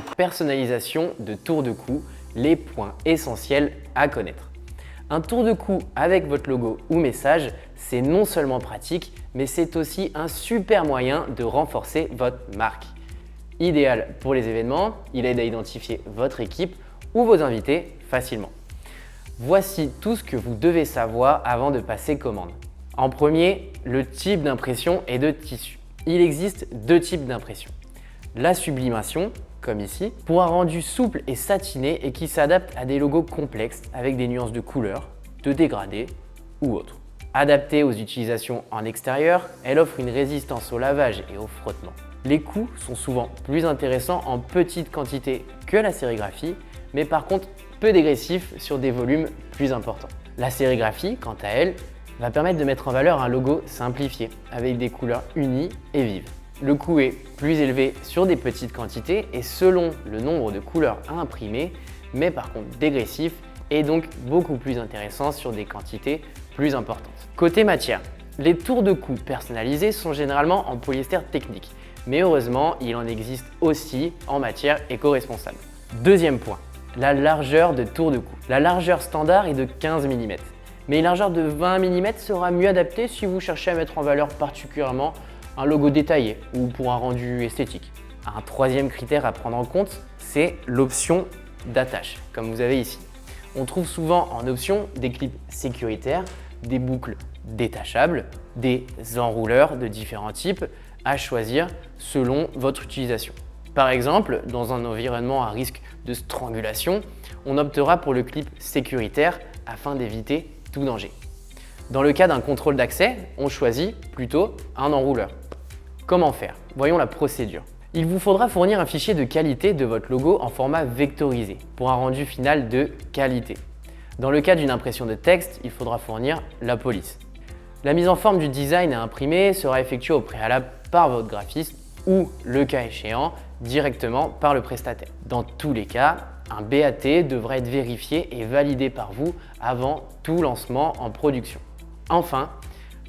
la personnalisation de tour de cou, les points essentiels à connaître. Un tour de cou avec votre logo ou message, c'est non seulement pratique, mais c'est aussi un super moyen de renforcer votre marque. Idéal pour les événements, il aide à identifier votre équipe ou vos invités facilement. Voici tout ce que vous devez savoir avant de passer commande. En premier, le type d'impression et de tissu. Il existe deux types d'impression. La sublimation, comme ici, pour un rendu souple et satiné et qui s'adapte à des logos complexes avec des nuances de couleurs, de dégradés ou autres. Adaptée aux utilisations en extérieur, elle offre une résistance au lavage et au frottement. Les coûts sont souvent plus intéressants en petite quantité que la sérigraphie, mais par contre peu dégressifs sur des volumes plus importants. La sérigraphie, quant à elle, va permettre de mettre en valeur un logo simplifié, avec des couleurs unies et vives. Le coût est plus élevé sur des petites quantités et selon le nombre de couleurs à imprimer, mais par contre dégressif et donc beaucoup plus intéressant sur des quantités plus importantes. Côté matière, les tours de cou personnalisés sont généralement en polyester technique, mais heureusement, il en existe aussi en matière éco-responsable. Deuxième point, la largeur de tour de cou. La largeur standard est de 15 mm, mais une largeur de 20 mm sera mieux adaptée si vous cherchez à mettre en valeur particulièrement un logo détaillé ou pour un rendu esthétique. Un troisième critère à prendre en compte, c'est l'option d'attache, comme vous avez ici. On trouve souvent en option des clips sécuritaires, des boucles détachables, des enrouleurs de différents types à choisir selon votre utilisation. Par exemple, dans un environnement à risque de strangulation, on optera pour le clip sécuritaire afin d'éviter tout danger. Dans le cas d'un contrôle d'accès, on choisit plutôt un enrouleur. Comment faire? Voyons la procédure. Il vous faudra fournir un fichier de qualité de votre logo en format vectorisé pour un rendu final de qualité. Dans le cas d'une impression de texte, il faudra fournir la police. La mise en forme du design à imprimer sera effectuée au préalable par votre graphiste ou, le cas échéant, directement par le prestataire. Dans tous les cas, un BAT devra être vérifié et validé par vous avant tout lancement en production. Enfin,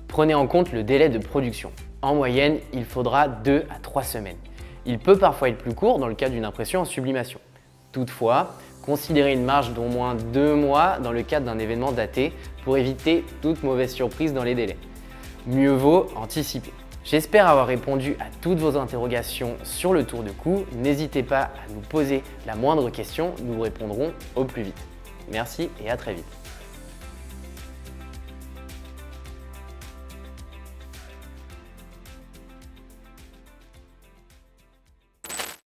prenez en compte le délai de production. En moyenne, il faudra 2 à 3 semaines. Il peut parfois être plus court dans le cas d'une impression en sublimation. Toutefois, considérez une marge d'au moins 2 mois dans le cadre d'un événement daté pour éviter toute mauvaise surprise dans les délais. Mieux vaut anticiper. J'espère avoir répondu à toutes vos interrogations sur le tour de cou. N'hésitez pas à nous poser la moindre question, nous vous répondrons au plus vite. Merci et à très vite.